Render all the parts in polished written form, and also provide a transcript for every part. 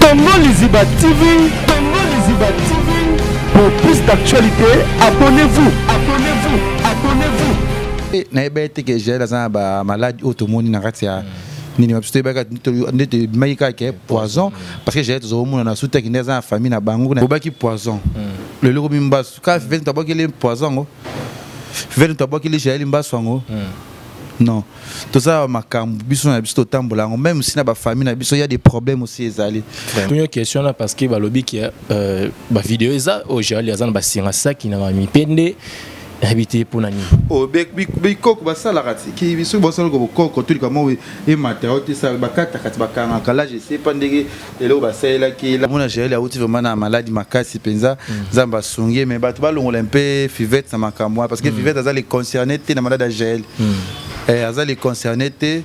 Tongo Liziba TV, Tongo Liziba TV. Pour plus d'actualité, abonnez-vous, abonnez-vous, abonnez-vous. Naibete que j'ai la maladie automone na katia. Nini mapsto baka ndete maika ke poison parce que j'ai toujours mon na souta qui neza famille na bango na baki poison. Le loko mimba ka vient tabaki le poison. Vient tabaki le j'ai limba swango. Non, tout ça, ma cam, biso na biso tambola, même si na ba famille na biso, il y a des problèmes aussi ezali. Une question là parce que ba lobby qui ba vidéo eza au jali azana ba singa ça qui na mi pende habité pour nani. Oh be koko ba sala kati ki biso bo sala ko koko tout comme e matériau te ça ba kata kati ba kanga kala je sais pas ndenge elo ba sala ki la mona jali a uti vraiment na maladie makasi penza zamba sungie mais ba to ba longola un peu fivette na makamwa parce que fivette azali concerné te na maladie gel. Azali concerné te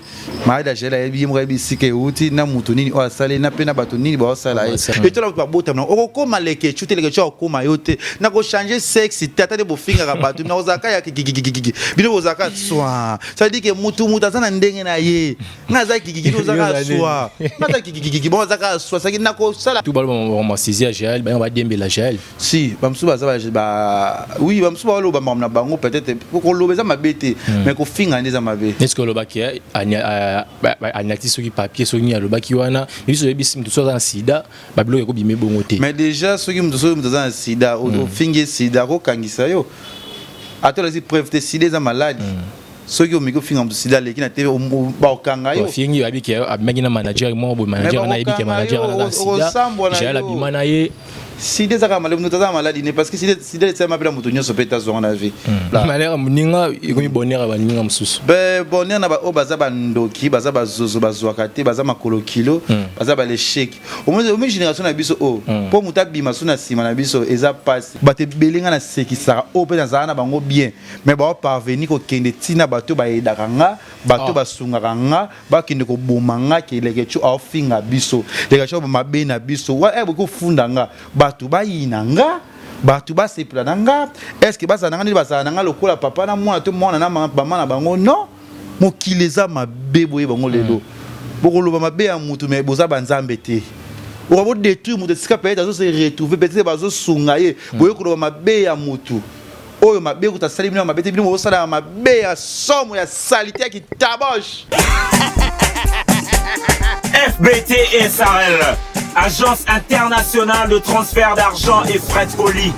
maada jela yebi mrebi sike uti na mutu nini o asale na pena bato nini ba osala et to la ba bota na okoma leke chuti leke cho okoma yote na ko changer sexe tata de bofinga ka bato na ozaka ya gigigigi bino ozaka swa ça dit que mutu azana ndenge na ye na za gigigi ozaka swa na za gigigi bon ozaka swa ça na ko sala tout balon on saisir gel ba dembe la gel si bamsu ba ba oui bamsu ba lo ba na bango peut-être ko lobeza mabete mais ko finga ndeza est-ce que le baki a nati qui papier so ni a le baki wana biso ebisim tout ça en sida babilo yako bimé bongote mais déjà ceux qui me dans sida au finge sida ko kangisa yo ato les preuve de sida za malade ceux qui ont mis finga de sida les qui na te ba kanga yo fingi abiki a mangina manager mo bo manager na ebiki manager na sida j'ai la bimana ye si des amis malades nous avons maladie parce que si des c'est ma belle moutonnier se pète dans la vie malheur ninga ikomi bonheur ba ninga msusu be bonheur na ba o baza ba ndoki baza ba zozo bazwa kate baza makolo kilo baza ba les chèques au moins génération na biso o pour muta bima suna sima na biso eza passe bate belinga na sekisa o pe na na bango bien mais ba parvenir ko kende tina bato ba edakanga bato ba sunganga ba kende ko bomanga ke leke chu a finga biso leke chu ba be na biso wa e ko fundanga batu ba yinanga batu ba seplananga est-ce que bazana ngani bazana lokola papa na mwana to mwana na mama na bango non mokileza mabebo e bango lelo bokoloba mabe ya mutu me boza banzambe te o ba détruire mutu sika peut-être azo se retrouver peut-être bazo sunga ye boye koloba mabe ya mutu oyo mabe ko ta sali bino mabe te bino bo sala mabe ya somo ya salité qui taboche. FBT SARL, Agence internationale de transfert d'argent et frais de colis.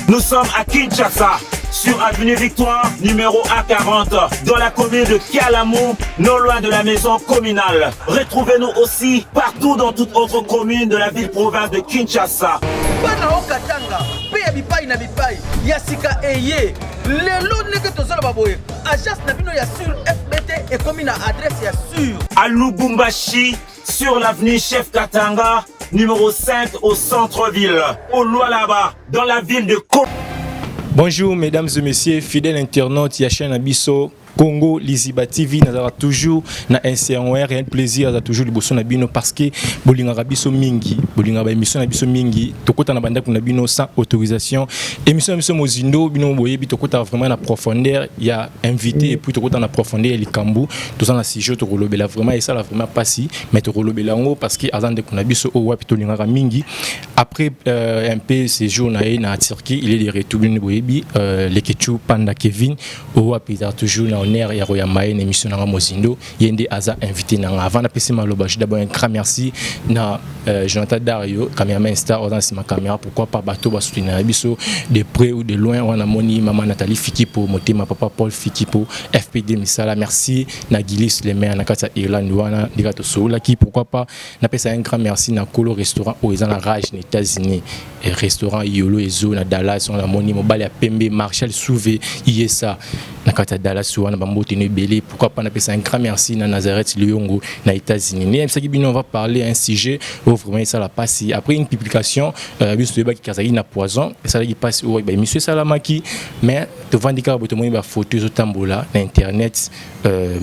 Nous sommes à Kinshasa, sur avenue Victoire, numéro A40, dans la commune de Kialamou, non loin de la maison communale. Retrouvez-nous aussi partout dans toute autre commune de la ville-province de Kinshasa. À Lubumbashi, sur l'avenue Chef Katanga, numéro 5 au centre-ville. Au loin là-bas, dans la ville de Bonjour mesdames et messieurs, fidèles internautes, Yachin Abisso, Congo, Liziba TV, nous avons toujours na NCNR, rien de plaisir, nous avons toujours le bosso nabino parce que bolinga rabiso mingi, bolinga ba émission nabiso mingi, tokota na banda kuna bino sans autorisation. Émission nabiso mozindo bino boye bi tokota vraiment na profondeur, il y a invité et puis tokota na profondeur les kambu, tout ça na sujet to rolobela vraiment et ça la vraiment passi, mais to rolobela ngo parce que azande kuna biso o wapi tolinga mingi. Après un peu ces jours na Turquie, il est de retour bino boye bi les Ketchu Panda Kevin o wapi toujours na honneur ya Roya Maye na émission na Mozindo yende aza invité na avant na PC Maloba d'abord un grand merci na Jonathan Dario cameraman star dans ma caméra pourquoi pas bateau ba soutenir biso de près ou de loin on a moni maman Nathalie Fikipo motema papa Paul Fikipo FPD Misala merci na Gilis les mains na kata Irlande wana digato soula qui pourquoi pas na pesa un grand merci na Kolo restaurant aux Rage aux États-Unis et restaurant Yolo Ezo na Dallas on a moni mobile ya Pembe Marshall Souvé Yesa na kata Dallas wana bambote ne belé pourquoi pas na pesa un grand merci na Nazareth Lyongo na États-Unis mais ça qui on va parler un sujet où vraiment ça la passe après une publication biso de baki kazaki na poison ça qui passe au monsieur Salamaki mais to vandi ka boto moni ba photo zo tambola na internet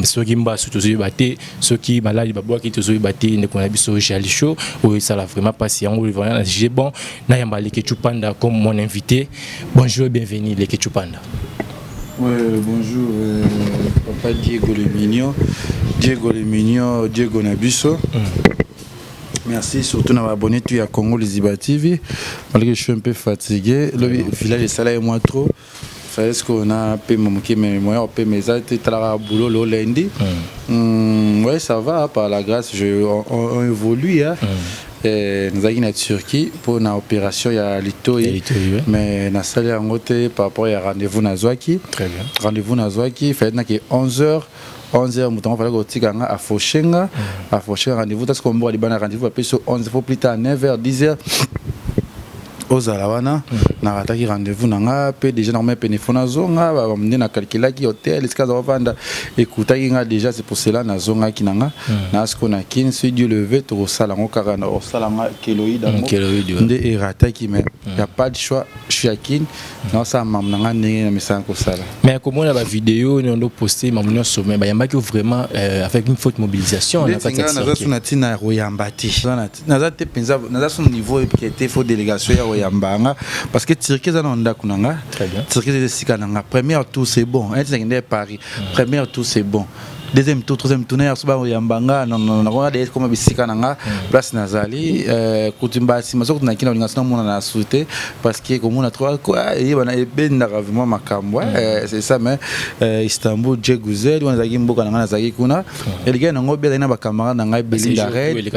soki mbasu to zo baté soki maladi ba boaki to zo baté ne kona biso Jali Show ou ça l'a vraiment passé yango vraiment j'ai bon na yamba Leke Tshupanda comme mon invité. Bonjour, bienvenue Leke Tshupanda. Ouais, bonjour papa Diego le Mignon, Diego Nabiso. Merci surtout d'avoir abonné tout à Congo Liziba TV. Malgré que je suis un peu fatigué, le village de Salah et moi trop. Est-ce qu'on a payé mon mais moi on paye mes actes travail boulot le lundi. Ouais, ça va par la grâce, on évolue hein. Nous avons en Turquie pour une opération il y a Lito mais na salle en côté par rapport à rendez-vous Nazwaki. Très bien. Rendez-vous Nazwaki fait que 11h 11h fallait que tu à Foshenga rendez-vous parce qu'on boit les bana rendez-vous après sur 11 faut plus tard 9h 10h aux alawana na rataki rendez-vous nanga pe déjà normalement penefona zonga ba mne na calculer ki hôtel est-ce que ça va vendre écoutaki nga déjà c'est pour cela na zonga kinanga na ce qu'on a kin si Dieu le veut to sala ngo kaka na sala nga keloïd nde et rataki mais y a pas de choix je suis à kin na ça mam nanga ndenge na message ko sala mais comment la vidéo on doit poster mamno sommet ba yamba que vraiment avec une forte mobilisation na kati na za suna tina royambati na za te penza na za son niveau qui était faux délégation Yambanga parce que Turquie ça n'onda kunanga Turquie c'est sikananga premier tour c'est bon un c'est Paris premier tour c'est bon deuxième tour troisième tour na soba Yambanga non on a des comme bisikananga place Nazali kutimba si masoko tunakina ulingasana mona na souté parce que comme on a trois quoi et bana ebenda vraiment makambo c'est ça mais Istanbul Djeguzel on a gimboka na zaki kuna et les gars n'ont bien na ba camarade na Belinda Red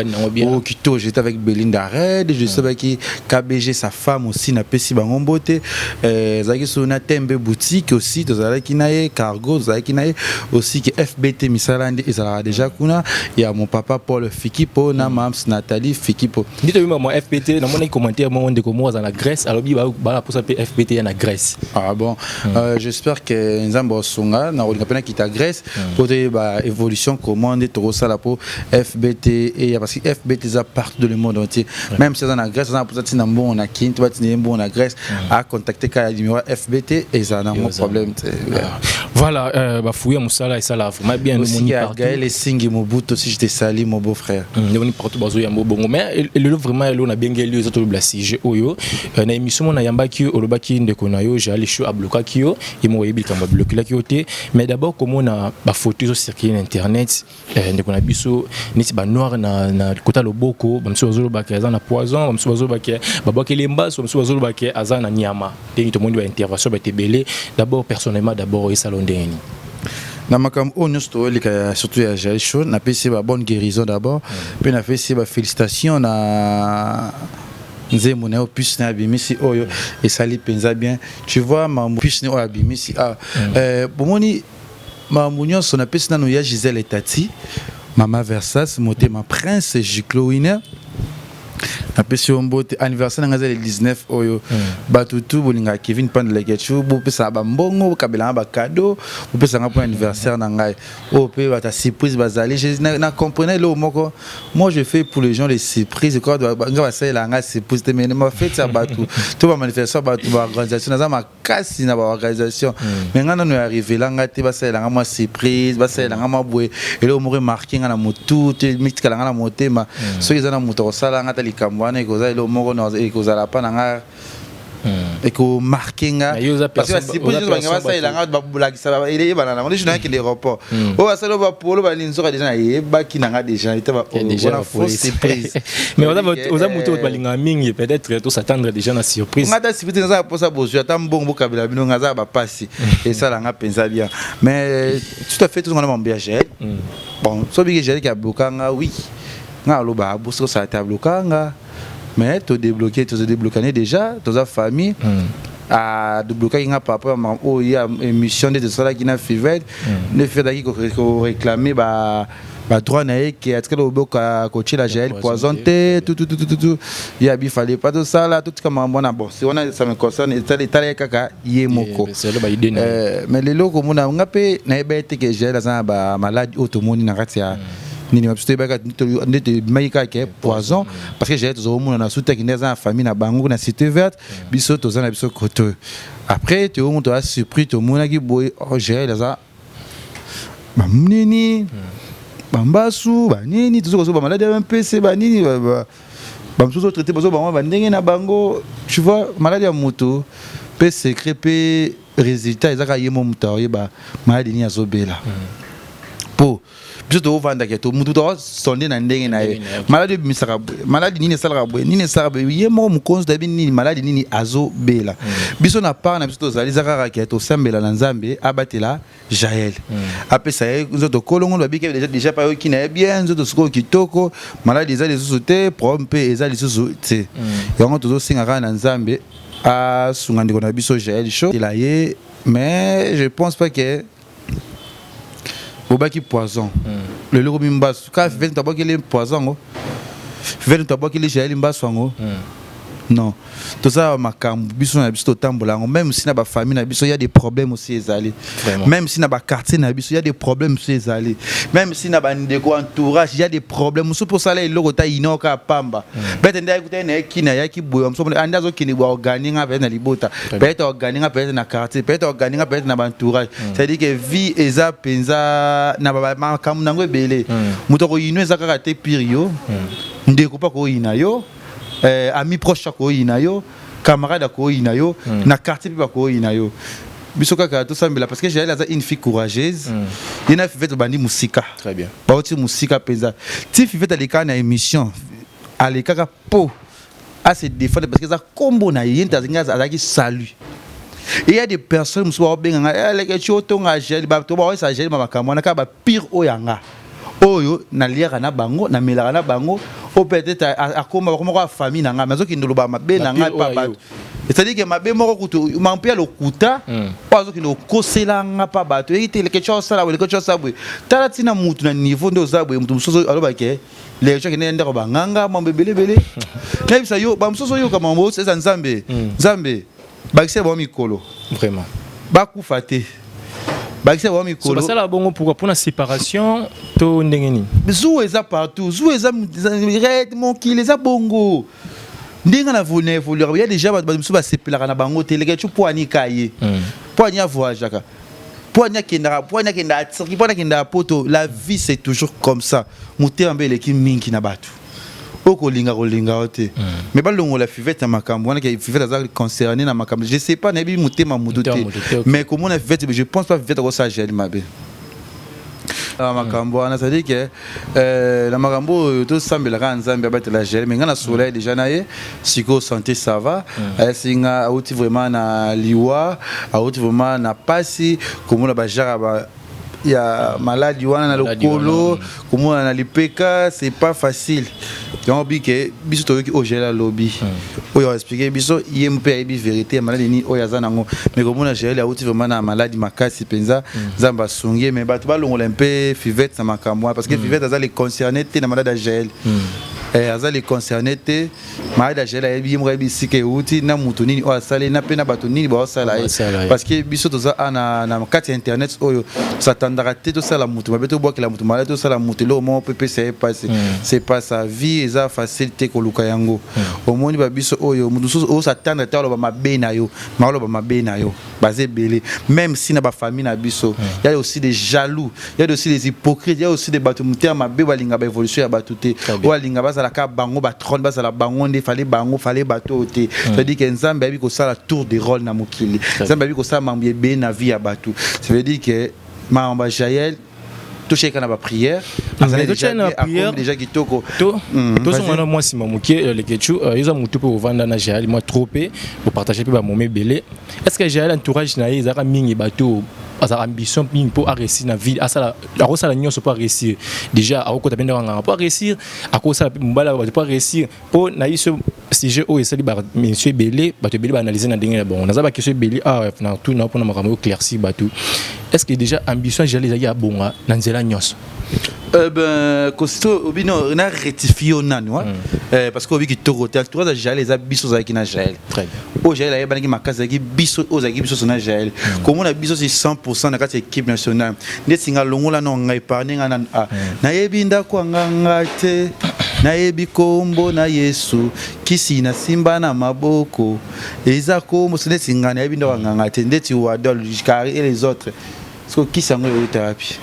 au Quito j'étais avec Belinda Red je sais qui KBG sa femme aussi na pesi bango mbote zaki sona tembe boutique aussi tozalaki naye cargo zaki naye aussi que FBT Misalandi ezala déjà kuna il y a mon papa Paul Fikipo na mams Nathalie Fikipo dites moi mon FBT na mon commentaire moi de comment dans la Grèce alors bi ba pour ça FBT na Grèce ah bon j'espère que nzambo songa na olingapena kita Grèce côté ba évolution commande to sala pour FBT et parce que FBT ça partout dans le monde entier même si dans la Grèce ça pour ça na bon na kin tu vas tenir bon na Grèce à contacter ka numéro FBT et ça n'a pas problème voilà ba fouiller musala et ça là vraiment bien aussi Gaël et Singi Mobutu aussi j'étais sali mon beau-frère on partout bazo ya bongo mais le vraiment elle on a bien gagné les autres blessés oyo na émission na yambaki olobaki ndeko na yo Jali Show a bloqué yo et mo yebi kamba bloqué la kioté mais d'abord comment on a ba photo sur circuler internet ndeko na biso niti ba noir na kota loboko bamso bazolo ba kaza na poison bamso bazolo ba ke babaki lemba bamso bazolo ba ke azana nyama te to monde ba intervention ba tebele d'abord personnellement d'abord et salon ndeni na makam onyo stoelika surtout ya Jali Show na pesi ba bonne guérison d'abord puis na fait ba félicitations na nzembo na opus na bimisi oyo et sali penza bien tu vois ma opus na bimisi bomoni ma munyo son apesi na no ya Gisèle Etati mama Versas motema prince Jiclo Winner apesi ombote anniversaire nga le 19 oyo batutu bolinga Kevin Pandelekechu bo pesa ba mbongo kabela ba cadeau bo pesa nga pour anniversaire na ngai o pe bata surprise bazali je na comprenais le moko moi je fais pour les gens les surprises quoi nga ba ça la nga surprise mais ma fête ça batu to ba manifestation batu ba organisation na ma kasi na ba organisation mais nga no arrivé là nga te ba ça la nga moi surprise ba ça la nga ma boue et le mo remarquer nga na mutu te mitika nga na motema so ils na muto sala nga tali kamwana ikoza ile moko na ikoza la pa nga eko marquinga parce que si pour dire nga ça il nga ba bulakisa ile banana on dit je n'ai l'aéroport o ba salo ba polo ba linzo ka déjà e ba kinanga déjà était ba on a fausse surprise mais on a muto balinga mingi peut-être tout s'attendre déjà na surprise nga ta surprise nga pour ça bozo ta mbongo kabila bino nga za ba passi et ça la nga pensa bien mais tout à fait tout le monde bien géré bon so bi géré ka blokanga oui nga lo ba boso ça ta blokanga mais tu débloqué tu débloqué déjà ta famille à débloquer nga papa oh il y a émission de ça là qui n'a fait ne fait daki ko réclamer ba droit naé qui est que au coacher la GL poisonté tout il y a il fallait pas tout ça là tout comme bon si on a ça me concerne l'état kaka yemoko mais les locaux mon nga pe na ebete que GL ça ba malade automoni na katia ni mapste baka ndete maika ke poison parce que j'ai tout au monde na soute qui dans famille na bango na cité verte biso to za na biso koto après tu on t'a surpris tout monde qui boy Jaël ça nini bambasu banini tout ça ba malade un PC banini bamsuso traité bazo ba ndenge na bango tu vois maladie ya moto pe secret pe résultat ezaka yemo mutaye ba maladie ni azobela po biso to vanda ke to mutu to sonde na ndenge na ye maladie misaka maladie nini salaka bwe nini salaka bwe yemo mukonzo da nini maladie nini azobela biso na part na biso to zali zaka ke to sambela na nzambe abatela Jaël apesa ye nzoto kolongo babike déjà pa yo kina bien nzoto siko kitoko maladie za les sociétés problème pe eza les sociétés yango to singa na nzambe a sungandiko na biso Jaël show il a ye mais je pense pas que bobaki poison le loko mimbasu ka venu tabaki le poison venu tabaki le Jaël mbasu ngo non tout ça makambo biso na biso tambola même si na ba famille na biso il y a des problèmes aussi ezali même si na ba quartier na biso il y a des problèmes aussi ezali même si na ba ndeko entourage il y a des problèmes so pour ça là loko ta inoka pamba bete ndai kuta na kina ya kiboyo mso anda zo kini ba organinga pe na libota peut organinga pe na quartier peut organinga pe na ba entourage ça dit que vie eza penza na ba makambo nango ebele mutoko ino eza kaka te pirio ndeko pa ko ina yo ami proche ko inayo camarade ko inayo na quartier pa ko inayo biso kaka to sambela parce que j'ai une fille courageuse ina fivete bandi musika très bien ba oti musika penza ti fivete alika na émission alika ka po à se défendre parce que ça combo na yenta zinga azaki salut il y a des personnes muso benga les que choto nga gel ba to ba sa gel makambo na ka ba pire oyanga oyo na liaka na bango na melaka na bango o peut-être akoma comme quoi famille na nga mazo ki ndoloba mabe na nga pa bato c'est-à-dire que mabe moko kutu mampia lokuta pazo ki lokosela nga pa bato et quelque chose ça là quelque chose ça bwe tala tina mutu na niveau ndo za bwe mutu musoso aloba ke les gens qui n'ont pas banganga mambe belé na bisa yo ba musoso yo kama mbo c'est nzambe nzambe bakise ba mikolo vraiment bakufa te bakise ba mikolo ça là bongo pourquoi pour la séparation to ndengeni zou eza partout zou eza mon qui les a bongo ndinga na voler il y a déjà ba muso ba sepelaka na bango te leke tu poani kaye poani voyage aka poani kenda tsiki poani kenda poto la vie c'est toujours comme ça muté ambele ki mingi na batu oko linga ote mais ba longo la fivette makambo wana ke fivette za concerné na makambo je sais pas na bi muté ma mudoté mais comment on a fivette je pense pas fivette ko ça gel mabe makambo wana ça dit que la makambo to sambela ka nzambe abatela gel mais ngana soleil déjà naé siko santé ça va singa auti vraiment na liwa auti vraiment na pasi comment la ba jara ba il y a maladie wana na lokolo comment na lipeka c'est pas facile donc bike biso to ki ogela lobby oyo expliquer biso yempe bi vérité maladie ni oya zanango mais comment na gela auti vraiment na maladie makasi penza zamba songier mais bato ba longola un peu fivette na makambo parce que fivette za les concerné te na maladie gel aza les concerné te maladie gel yebi mo yebi sike uti na mutu nini o asale na pena bato nini ba osala parce que biso to za na carte internet oyo s'attendra te to sala mutu ba beto boki la mutu maladie to sala mutu lo mo pepe c'est pas sa vie eza facilité ko luka yango au moni ba biso oyo mutu so o s'attendre te lo ba mabe na yo malo ba mabe na yo basé belé même si na ba famille na biso il y a aussi des jaloux il y a aussi des hypocrites il y a aussi des bato mutu mabe balinga ba évolution ya bato te o alinga ba la ka bango ba trône ba la bango nde fallait bango fallait bato te ça dit que nzambe abi ko sala tour de rôle na mokili nzambe abi ko sala mambié be na vie ya bato ça veut dire que mamba Jaël touché kana ba prière déjà kitoko to so mwana moi si mamuke le kechu yoza mutu po vanda na Jaël moi tropé pour partager pe ba momé belé est-ce que Jaël entourage na ye zaka mingi bato asa ambition pour réussir na vie asa la rosa la nyonso pour réussir déjà a ko tabenda nga pour réussir a ko ça mbala pour réussir po na iso sujet o esali ba monsieur belé ba te belé ba analyser na ndenge bon na za ba question belé na tout na pour na makambo éclaircir bato est-ce que déjà ambition Jaël ya bonga na nzela nyonso ben costo obino na rectifier nanu parce que obi ki torotel toi za Jaël les abisso za ki na Jaël très bien o Jaël ya bana ki makasa ki biso o za ki biso na Jaël comme on a biso c'est 100% na kati équipe nationale ndesinga longola no ngai parne nga na yebi ndako nganga te nayebi kombo na Yesu kisi na simba na maboko eza kombo seneti ngana yebi ndo nganga te ndeti wadol jikari et les autres parce que kisi ngo yotapi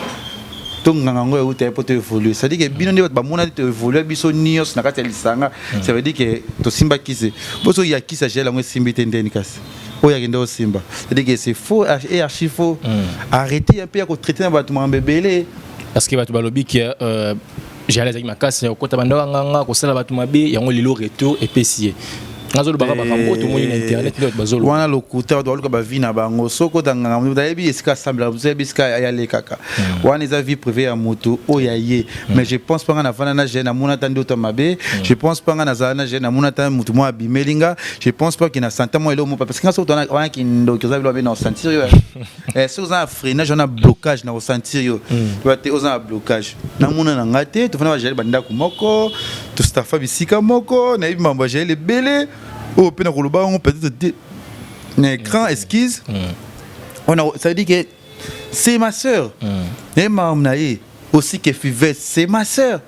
to nganga ngo yotapi pour te évoluer ça dit que bino ndi ba mona te évoluer biso nios na kati ya lisanga ça veut dire que to simba kisi boso ya kisa jela ngo simbi tendeni kasi oya kende o simba ça dit que c'est faux et archi faux arrêtez un peu à traiter na batu mambebele parce que batu balobi ki j'allais avec ma casse ko tabanda nganga ko sala batu mabe yango lilo retour et pesier ngazolo baka bakambo to moni na internet ndo bazolo wana lokuta to aluka ba vie na bango soko tanga ngam dayebi eska sambla vous avez eska ayale kaka wana eza vie privée ya moto oyaye mais je pense pas na vana na jeune amuna tandi to mabe je pense pas na zana jeune amuna tandi mutu mo abimelinga je pense pas que na santa mo elo mo parce que ngaso to wana ki ndo que vous avez na sentir yo si vous avez freinage on a blocage na sentir yo tu vas te oza blocage na muna na ngate to fana ba jeli banda ku moko to staffa bisika moko na ibi mambo jeli belé oh pena koloba on peut-être un écran esquisse on a ça veut dire que c'est ma sœur et mamnaye aussi que Fivet c'est ma sœur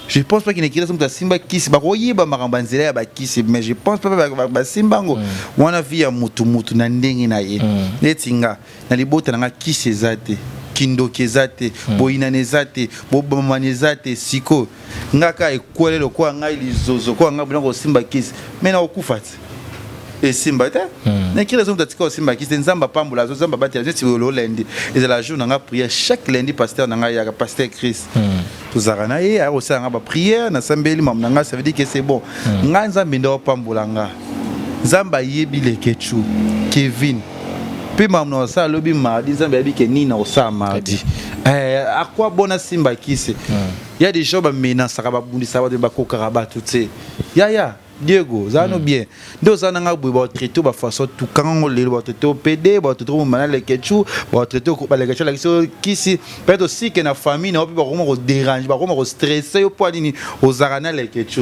je pense pas qu'il n'ait ça simba kiss ba royer ba marambanzela ba kiss mais je pense pas ba simbango wana via mutu na ndenge na ye netinga na libota na kiss ezate kindokezate boinanezate bobamanezate siko ngaka ekwelelo kwa ngai lizozo kwa ngai blanco simba kiss mais na okufati et simba ta na kila zomo tatika simba kiss nzamba pambola zo nzamba bati ya lo lundi et la jour nga prière chaque lundi pasteur nga ya pasteur Chris tuzara na ye a osanga ba prière na sambeli mam nga ça veut dire que c'est bon nga nzambe ndo pambola nga nzamba yebile kechu Kevin puis maman ça lobi mardi ça baby que ni na ça mardi à quoi bona simba kisse il y a des gens ba menace ka ba bundisa ba de ba kokaraba tout c'est ya Diego zano bien ndo zana nga ba traiter ba façon tout quand le ba traiter au PD ba traiter au manal le kechu ba traiter ko ba le kechu la kisse peut-être aussi que na famille na ba ko dérange ba ko stresser au point ni aux zarana le kechu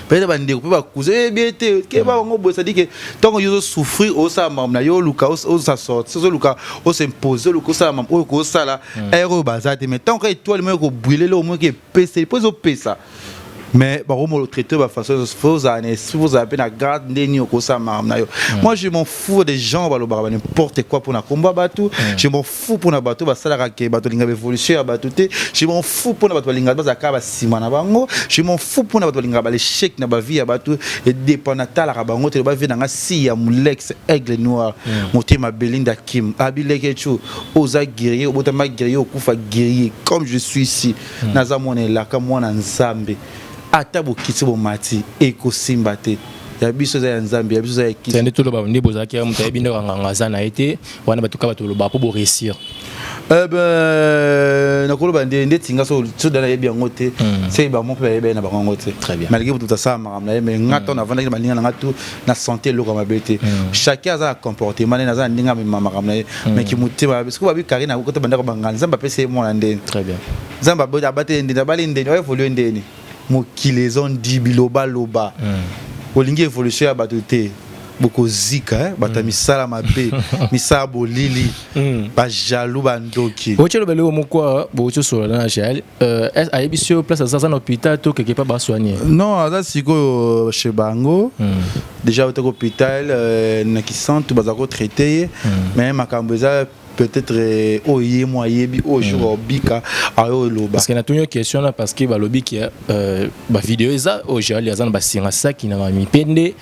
peut-être bande ko ba couser bien te ke ba ngo bo ça dit que tant yo souffrir au ça mam na yo luka au ça sort so luka au s'imposer luka ça mam au ko ça là ero bazate mais tant que toi le mo ko brûler le mo que pèse pose au pesa mais bah on le traiter de façon fausse année si vous avez la garde ndeni ko ça mam na yo moi je m'en fous des gens ba lo ba n'importe quoi pour na combat bateau je m'en fous pour na bateau ba sala ka ke bateau linga évolution bateau te je m'en fous pour na bateau linga ba ka ba sima na bango je m'en fous pour na bateau linga ba l'échec na ba vie ya bateau et dépendant ta la bango te ba vie na nga si ya mulex aigle noir motema Belinda Kim abileke chu oza guerrier obotama guerrier okufa guerrier comme je suis ici naza mona la ka mwana nzambe ata bokitsi bomati ekosimba te ya biso za nzambe ya biso za ekitsi c'est ndето loba ndebo za ki amuta ebinda nganga za na été wana batuka bato loba po bo réussir na koloba ndende tinga so dana yebi ngote c'est ba mon pe na ba ngote très bien malgré tout ça maramna mais ngata na vanda malinga na ngatu na santé loko mabete chacun a un comportement na za ndinga maramna mais ki mutema parce que ba bi karina ko to banda ko bangana zamba pese mo na ndende très bien zamba bo abate ndende bali ndende wa évoluer ndende mokilezon di biloba loba olingi évolution ya bato te boko zika bata misala mabe misala bolili ba jaloux bandoki oche lo belo moko bo oche so na jal a ebisio place à ça na hôpital to quelque part ba soigner non ça siko chez bango déjà au hôpital na ki centre bazako traiter mais makambeza peut-être oye moi yebi au jour bika ayo loba parce que na tonyo question là parce que ba lobi ki ba vidéo eza au jali azana ba singa saki na mi pende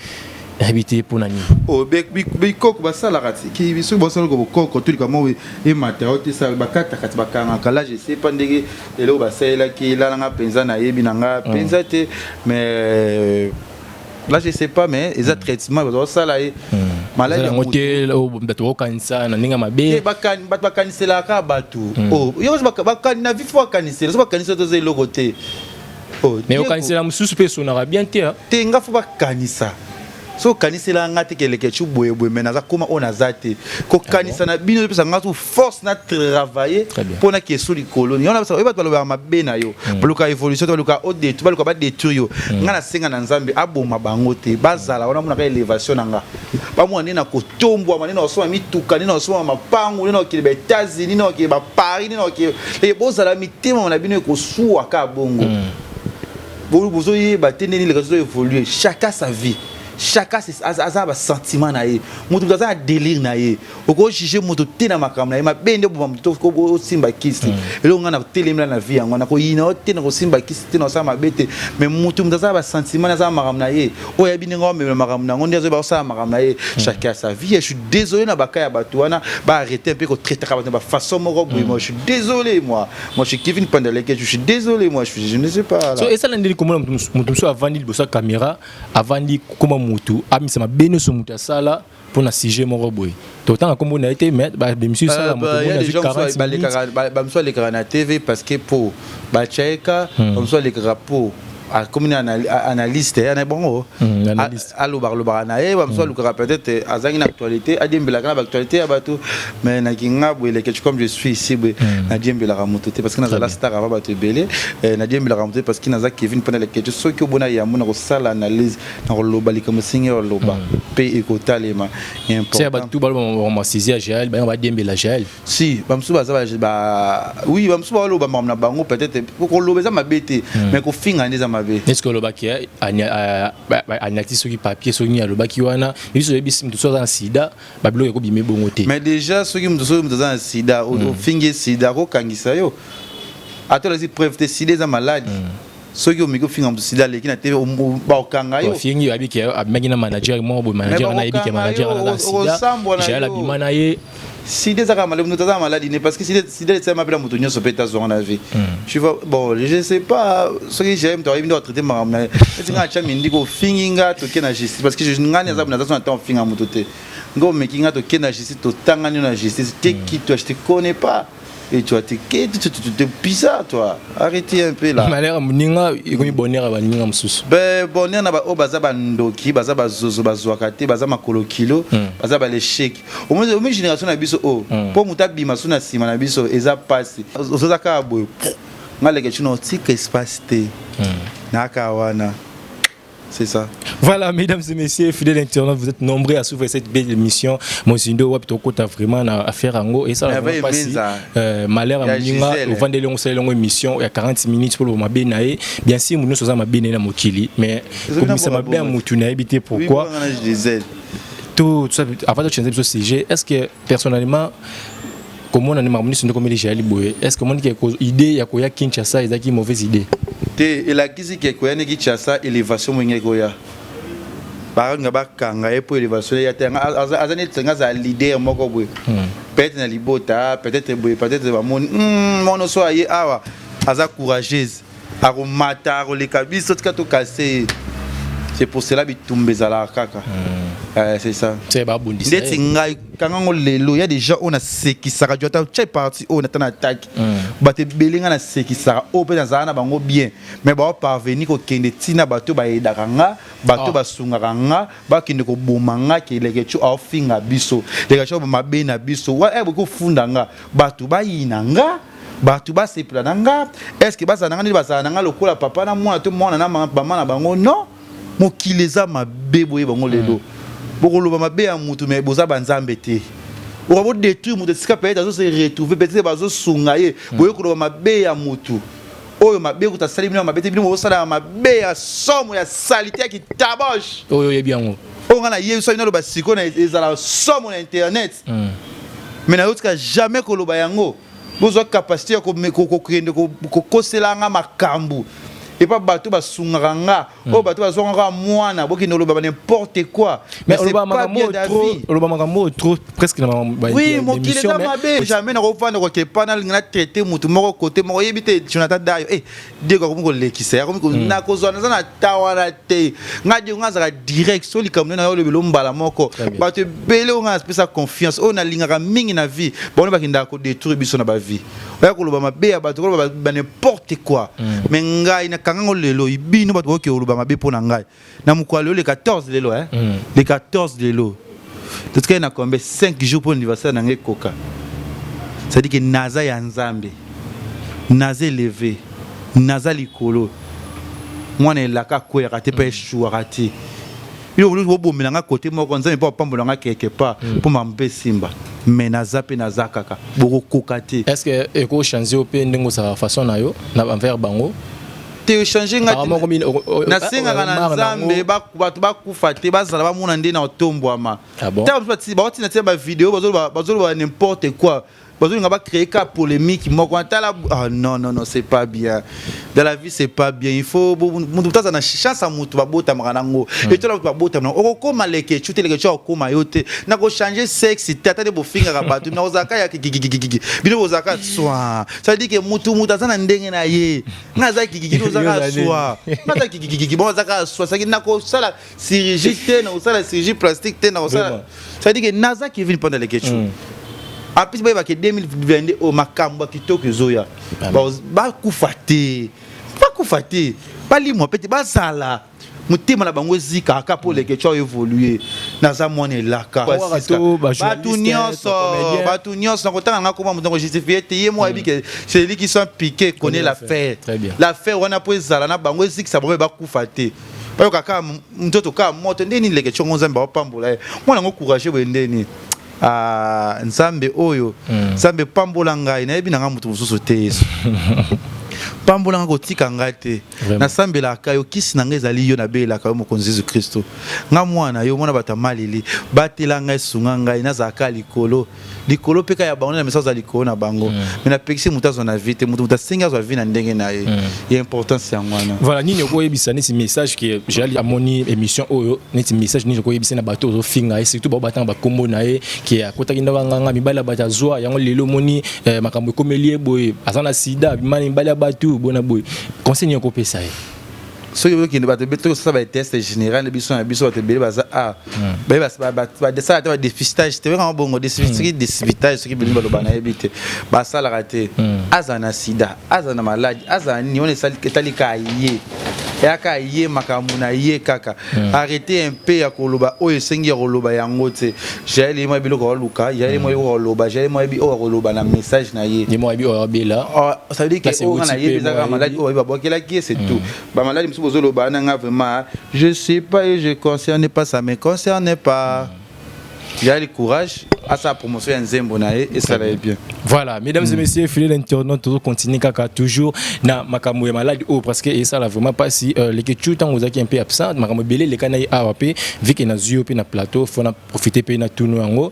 habité pour nani o bek koko ba sala kati ki biso bo sala ko koko tout comme e matériau te sa ba kata kati ba kanga kala je sais pas ndenge elo ba sala ki la nga penza na yebi na nga penza te mais là je sais pas mais les traitements ba sala e malade motel o bato kanisa na ninga mabe ba kanisela ka batu oh yo ba kanina vifo kanisela so ba kanisa to ze logote oh mais o kanisela mususu pe sonara bien te nga fo ba kanisa so kanisela ngate keleke chu boye mais naza koma on azate ko kanisa na bino pesa ngatu force na travailler pour na keso li colonie on a ça ba ba mabe na yo buluka évolution buluka au détruire buluka ba détruire ngana senga na nzambe aboma bango te bazala wana muna ka élévation nanga ba mo na ko tombwa manina osoma mituka nina osoma mapangu nina okile ba États-Unis nina okile ba Paris nina okile e bozala mitema na bino ko suwa ka bongo vous avez les réseaux évoluer, chacun sa vie. Chacun a un sentiment naïe. Mutu a un délire naïe. Au coup juger mutu tina makamna. Ma bende pour mutu ko simba kisti. Et là on a télémla na vie. On a ko ina tina ko simba kisti tina sa ma bete. Mais mutu a un sentiment na sa makamna ye. O ya bini ngombe makamna. On dit ça sa makamna ye. Chacun a sa vie. Je suis désolé na bakaya batuana. Ba arrêter un peu ko traiter ka ba façon moko boui. Moi je suis désolé moi. Moi je suis Kevin Pandeleke. Je suis désolé moi. Je ne sais pas. So et ça l'indé comment mutu so avant il bossa caméra avant il comment mutu amisa mabeno so mutu sala pour na sujet mon roboy autant comme on a été mais bah monsieur ça mutu on a vu 40 ba mso les na TV parce que pour ba cheka mso les pour comme analyste bon allo na e ba mso le peut-être azangi na actualité adiembela kana actualité ya bato mais na kinga boile que comme je suis ici na diembela ka mutu parce que na la star ava bato belé na diembela ka mutu parce que na za Kevin pendant les questions so que bona ya mona ko sala analyse na loba li comme singer loba pe ekotalema important c'est bato ba ma saisir Jael ba diembela Jael si ba mso ba oui ba mso ba loba na bango peut-être ko loba za mabete mais ko finga ndeza est-ce que le baki anati soki papier soki ya le baki wana biso bisim to so sida babilo ko bimé bongote mais déjà soki mto so mto za sida o finge sida ko kangisa yo atola si preuve de sida za malade soki o miko finga mto sida leki na TV ba okanga yo fingi abiki amagi na manager mo bo manager na ibiki manager na sida jala bimana ye si des amas malades parce que si des ça m'appelle mon tonio sopeta sur la vie tu vois bon je sais pas ce que j'aime toi il doit traiter ma maman tu nga cha mindi ko finginga to kena justice parce que je ngani za na za temps finga mutote ngo makinga to kena justice to tangani na justice qui toi je te connais pas et tu as te bizarre toi arrêtez un peu là malheur mninga ikomi bonheur ba ninga msusu ben bonheur na ba o baza ba ndoki baza ba zozo bazwaka te baza makolo kilo baza ba l'échec au moins génération na biso o po muta bima suna sima na biso eza passe ozoza ka boy ngaleke chino tika espace te na kawana. C'est ça. Voilà, mesdames et messieurs, fidèles internautes, vous êtes nombreux à suivre cette belle émission. Mon sindo, Wapitoko, t'as vraiment à faire en haut. Et ça, va passer. Malheur à Mouninga, au Vendée, on s'est longue émission, il y a 40 minutes pour le Mabénaé. Bien sûr, nous sommes à Mabénaé, la Mokili. Mais comme ça m'a bien Moutouné, habité pourquoi tout ça, avant de changer ce sujet, est-ce que personnellement, comment on a marmoné sur nos comédies chez Aliboué, est-ce que mon idée, il y a quoi Kinshasa, il y a qui mauvaise idée? Et la kisi ke koya neki chasa élévation mwenge koya ba ngaba kanga epo élévation ya tenga azane tenga za leader moko boy peut-être na libota peut-être ba mon so aye awa aza courageuse aromata roleka biso tika to casser. C'est pour cela bitumbe zala kaka. C'est ça. C'est pas bon dit. Ndeti ngai kanga ngolelo ya déjà on a seki saka jota chai parti on a attaque. Bate belinga na seki saka o pe na bango bien. Mais ba parvenir ko kende tina bato ba edakanga, bato ba sunganga, ba kende ko bomanga ke lekechu a finga biso. Lekechu ba mabe na biso. Wa e ko fundanga, bato ba yinanga. Bato ba se plananga. Est-ce que ba zananga ni ba zananga lokola papa na mwana to mwana na mama na bango non? Mokileza mabe boye bango lelo bokoloba mabe ya mutu me boza banzambe te oko détruire mutu sika peut-être azo se retrouver peut-être bazo sunga ye boye koloba mabe ya mutu oyo mabe ko ta sali bino mabe te bino mo sala mabe ya somo ya salité qui taboche oyo ye bien o ngana ye so ina lo basiko na ezala somo na internet mais na yotka jamais koloba yango bozo capacité ko krende ko koselanga makambu. Et pas bateau bas sunganga oh bateau bas sunganga moana boki no loba n'importe quoi mais c'est pas bien d'avis le trop presque oui mon qui est mabe jamais na refanda ko ke panel ngana traiter mutu moko côté moko yebite Jonathan Dayo de ko ko lekisa ya ko na ko zona na tawana te ngadi ngaza direct so likamno na yo le lombala moko bateau bele nga spesa confiance on a lingaka mingi na vie bon ba kinda ko détruire biso na ba vie ya ko loba mabe ya bateau ko ba n'importe quoi mais ngai na kango lelo ibino bato boke oluba mabe pona ngai na mukwalo le 14 lelo le 14 lelo tout cas na combien 5 jours pour l'anniversaire na ngai koka ça dit que naza ya nzambe naza levé naza likolo mwana elaka koya kate pe chua kate yo bo bomela nga côté moko nzambe pa pambola nga quelque part pour mambe simba mais naza pe naza kaka boko kokate est-ce que eko changer au pe ndengo sa façon na yo na envers bango télécharger nasengaka na nzambe bato bakufa te bazala bamona nde na otombwama baotina tia bavideo bazoloba n'importe quoi bazolinga bacréer ka polémique moko atala non c'est pas bien dans la vie c'est pas bien il faut mutu taza na chance à mutu babotamaka nango etola mutu babotama okokoma leke chute leke cho okoma yo te na ko changer sexe te atade bofingaka bato na ozaka ya kikikikiki bino ozaka swa ça veut dire que mutu aza na ndenge na ye ngaza kikiki ozaka swa ngaza kikiki bon ozaka swa ça na ko sala chirurgie te na sala chirurgie plastique te na sala ça veut dire que naza qui vient pendant les questions apis ba ke 2022 o makambo kitoko zoya ba kufate bali mo pete bazala mutema na bango zika aka pour les questions évoluer naza mone laka batu nyonso kotanga nga koma mutongo justifier te ye mo abi que c'est lui qui sont piqués connaît l'affaire wana po ezala na bango zika sa ba kufate ba kaka mtoto ka moto ndeni les questions nzambe ba pambola mwana ngo courage bendeni nzambe oyo nzambe pambola ngai nayebi nanga mutu mususu te yesu pambola nga kotika ngai te nasambelaka yo kisi na ngai ezali yo nabelaka yo mokonzi Jésus Kristo nga mwana yo mwana bato malili batela ngai sunga ngai nazalaka likolo mpe ya bango na message ya likolo na bango mais napekisi mutu azwa na vie te mutu asengi azwa vie na ndenge na ye ya importance yango wana voilà nini okoyebisa neti message ke jali amoni émission oyo neti message nini okoyebisa na bato ozofinga ye surtout babatanga bakombo na ye ke akotaki nda banganga mibala bato azwa yango lelo moni makambo ekomeli ye boye aza na sida bimani mibala ya bato bona boye conseil nini okopesa ye ceux qui ne battent pas ça va être test général biso te bele baza ba ça va dépistage te vraiment bon dépistage ce qui beli baloba na ebite ba ça la raté azana sida azana maladie azani on est sali ketalika yé yaka yé makamuna yé kaka arrêtez un peu ya koloba oyo sengi ya koloba yango te jali mo biloko luka jali mo koloba jali mo bi o koloba na message na yé ni mo bi o bela ça veut dire que on a yé bizaka maladie o ba bokela ki c'est tout ba maladie je sais pas et je ne concerne pas, ça me concerne pas. J'ai le courage à sa promotion et ça va bien. Voilà, mesdames et messieurs, fidèles internautes, toujours continuer toujours na makamou malade parce que ça là vraiment pas si les que tout temps vous êtes un peu absent, makamou belé les canaux AWP vu que na zio pe na plateau, faut na profiter pe na tout nous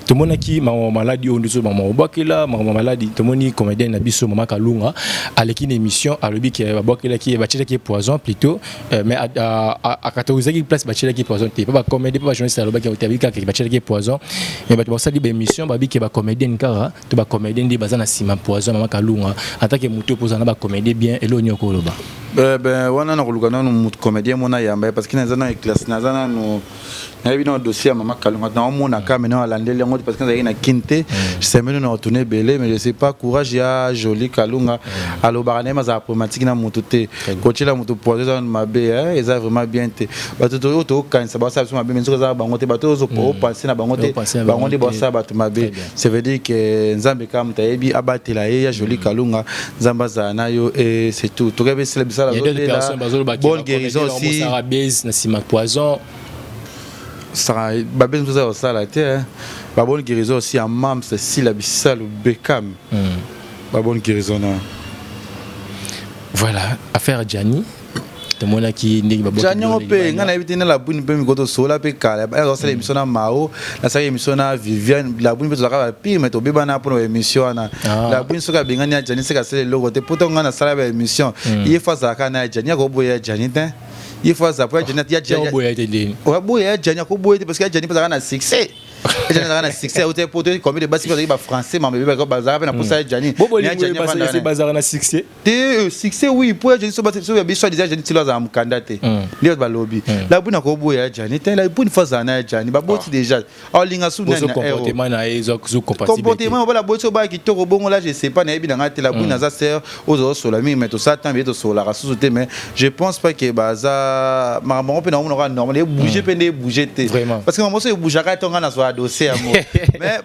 tout le monde qui m'a maladie on dit maman obakela maman maladie tout le monde comédien na biso maman kalunga avec une émission à l'obi qui obakela qui bachela qui poison plutôt mais à 14 qui place bachela qui poison pas comédien pas journaliste à l'obi qui tabika qui bachela qui poison mais ba ça dit émission babi qui ba comédien kara to ba comédien di bazana sima poison maman kalunga attaque muto posana ba comédien bien et l'onyo ko loba ben wana na kolukana no comédien mona yamba parce que nazana na classe nazana no na bien dossier maman kalunga na mona ka maintenant alandeli parce que na kinte je sais même nous retourner belé mais je sais pas courage ya joli kalunga alo barane za problématique na mututé coacher la mutu poser ma be ça vraiment bien te bato to kanisa ba ça ma be mais ça bango te bato zo penser na bango te bango de bossa bato ma be ça veut dire que nzambe kam tayebi abatela ya joli kalunga nzamba za na yo et c'est tout to rebe c'est ça la bonne guérison aussi na sima poison ça ba ben tout ça la terre ba bonne guérison aussi en mam c'est si la bissal ou bekam ba bonne guérison voilà affaire Gianni to mona ki ndiki ba bonne Gianni ope ngana ebitene la buni pe mi goto sola pe kala ba ça l'émission na Mao la série émission na Viviane la buni pe to ka pi mais to beba na pour émission na la buni soka bengani ya Gianni c'est ka c'est logo te poto ngana sala ba émission il faut ça kana Gianni ko boya Gianni te il faut ça pour Gianni ya Gianni boya Gianni ko boya parce que Gianni pas na succès et Gianni na succès au te poto comme de basi ba français mais beba ko bazar na pour ça Gianni Gianni c'est bazar na succès te succès oui pour Gianni so ba so bi so déjà Gianni tilo za mkandate ndio ba lobby la buna ko boya Gianni te la buna faza na Gianni ba boti déjà en ligne sous na comportement na ezo compatible comportement ba la boti ba ki to bongo là je sais pas na bi na ngate la buna za ser aux so la mi mais to ça tant bien to so la rasu te mais je pense pas que baza maman pe na on aura normal bouger pe ne bouger te parce que maman so bougaka to ngana so dossier mais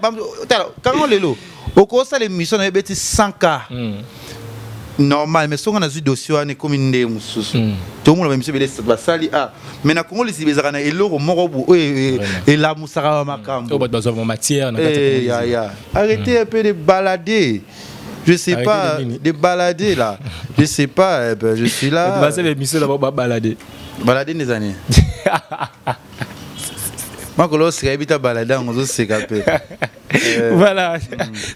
quand on le lo au cours ça l'émission na beti 100K normal mais songa na zu dossier ane comme ndé mususu to mo la émission bele basali mais na Congo les bezaka na eloko moko bo et la musaka makambo to ba dans matière na ya arrêtez un peu de balader Je sais pas, de balader là. Je sais pas, je suis là. Tu vas faire l'émission là-bas, balader. Balader des années. Moi, quand je suis balader, on se capé. Voilà.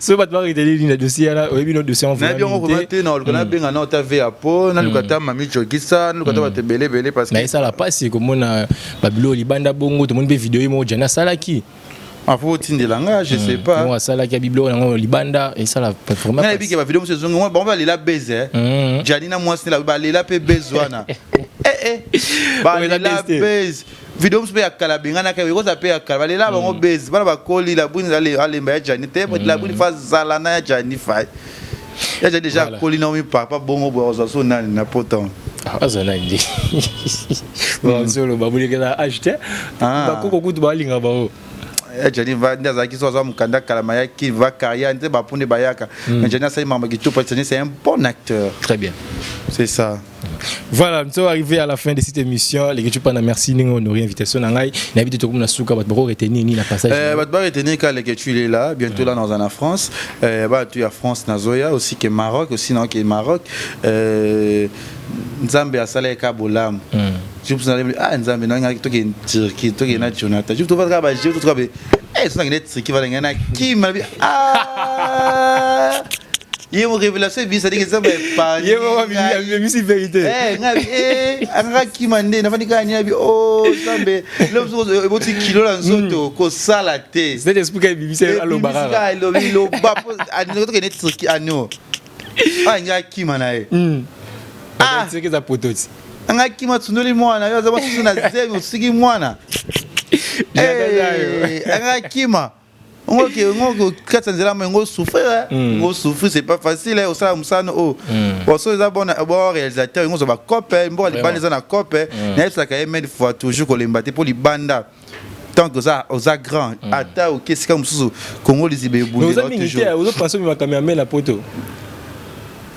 Ce que tu vas retenir dans le dossier là, oui, notre dossier on va. On a bien un autre VAPO, on a le Mami Chokisa, on a le belé parce que. Mais ça la passe comme on a Babilo Libanda Bongo, tout le monde fait vidéo moi Jana Salaki. En faut de langage, je sais pas. Moi Salaki Babilo on Libanda et ça la performance. Mais bien que vidéo monsieur Zongo, bon on va aller la baiser. Janina moi c'est la aller la pe besoina. Bah la baise. Vidéo mpe ya kala bengana ka ko zape ya kala la ba ngo base bana ba koli la buni ale mba ya jani te la buni fa zala na ya jani fa ya j'ai déjà koli na mi papa bongo bo zo so na na poton azana ndi bon solo ba buni kala acheter ba koko kutu ba linga ba o ya jani va ndaza ki so zo mukanda kala maya ki va carrière nte ba pune bayaka mais jani ça mama ki tout c'est un bon acteur. Très bien. C'est ça. Voilà, nous sommes arrivés à la fin de cette émission. Les gens merci de nous invitation. N'habite tout comme souka, bat baro retenir ni la passage. Bat baro retenir quand les tu est là, bientôt là dans en France. Bah tu as France Nazoya aussi qui est Maroc aussi non qui est Maroc. Nzambe asala ka bolam. Je vous en ah Nzambe non ngaki to qui Turquie to qui na Jonathan. Je vous vois ba je vous trouve ça ngi Turquie va ngana qui m'a ah il y a une révélation, ça dit que ça va pas. Il y a une vérité. Anga qui m'a dit, n'a pas dit qu'il oh, ça me. Le petit kilo là, zoto, ko salate. C'est expliqué que c'est à l'obara. Le bas, à nous que net truc à nous. Anga qui m'a dit. Ah, c'est que ça potote. Anga qui m'a tunu moi na, yo za moi na zero, sigi moi na. Anga qui m'a on souffre, c'est pas facile au ça musano bon ça les bon réalisateur on va copier bon les bandes na copier mais ça quand même fois toujours qu'on les battre pour les bandes tant que ça aux grand ata ou qu'est-ce comme ça Congo les ibé bouler toujours vous pensez que ma caméra met la photo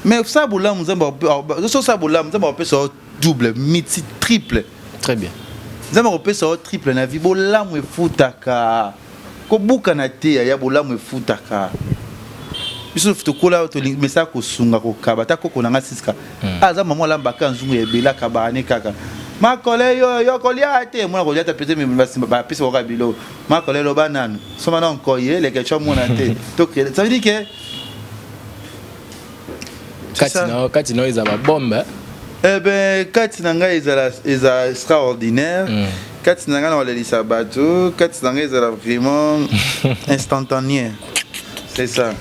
mais ça boula muzamba ça boula muzamba peut ça double multi triple très bien muzamba peut ça triple na vie bola mu futaka ko buka na te ya bolamu efutaka biso futokola to mesa ko sunga ko kabata ko konanga siska aza mama lamba kanzungu ebela kabane kaka makole yo kolia te mona ko jata pete me ba pese ko kabilo makole lo banane soma na nkoye le kecho mona te to ça veut dire que katina eza ba bombe eh ben katina nga eza extraordinaire katina nga na walelisa bato katina nga eza vraiment instantané c'est ça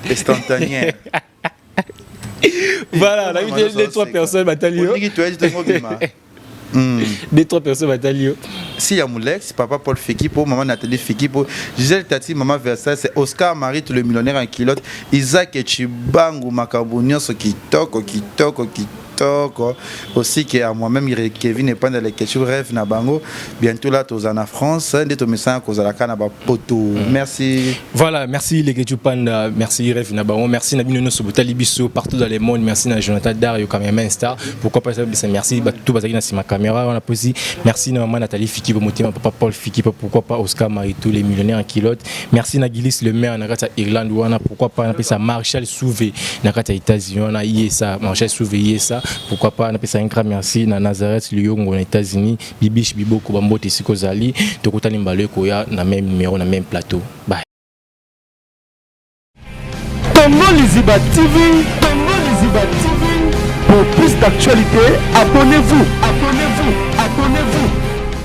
instantané voilà on a vu les trois personnes batalio des trois personnes batalio si ya Moulex papa Paul Fekipo maman Nathalie Fekipo Gisèle Tati maman Versailles c'est Oscar Marie tout le millionnaire en kilote Isaac Chibangu Makabunyo so kitoko aussi que à moi-même Kevin n'est pas dans les questions rêve na bango bientôt là tous en France de to message cause la kana ba poto merci voilà merci les Ketchup Panda merci rêve na bango merci Nabino no Sobotali biso partout dans le monde merci na Jonathan Dario cameraman star pourquoi pas ça merci tout bazaki na ma caméra on a posé merci na maman Nathalie Fiki Motima papa Paul Fiki pourquoi pas Oscar Marie tous les millionnaires en kilote merci na Gilis le maire na kata Irlande wana pourquoi pas na ça Marshall Souvé na kata États-Unis on a ça Marshall Souvé ça pourquoi pas on appelle ça un grand merci na Nazareth Lyon aux États-Unis Bibiche Biboko Bambote Sikozali tokotani mbale koya na même numéro na même plateau bye Congo Liziba TV pour plus d'actualité abonnez-vous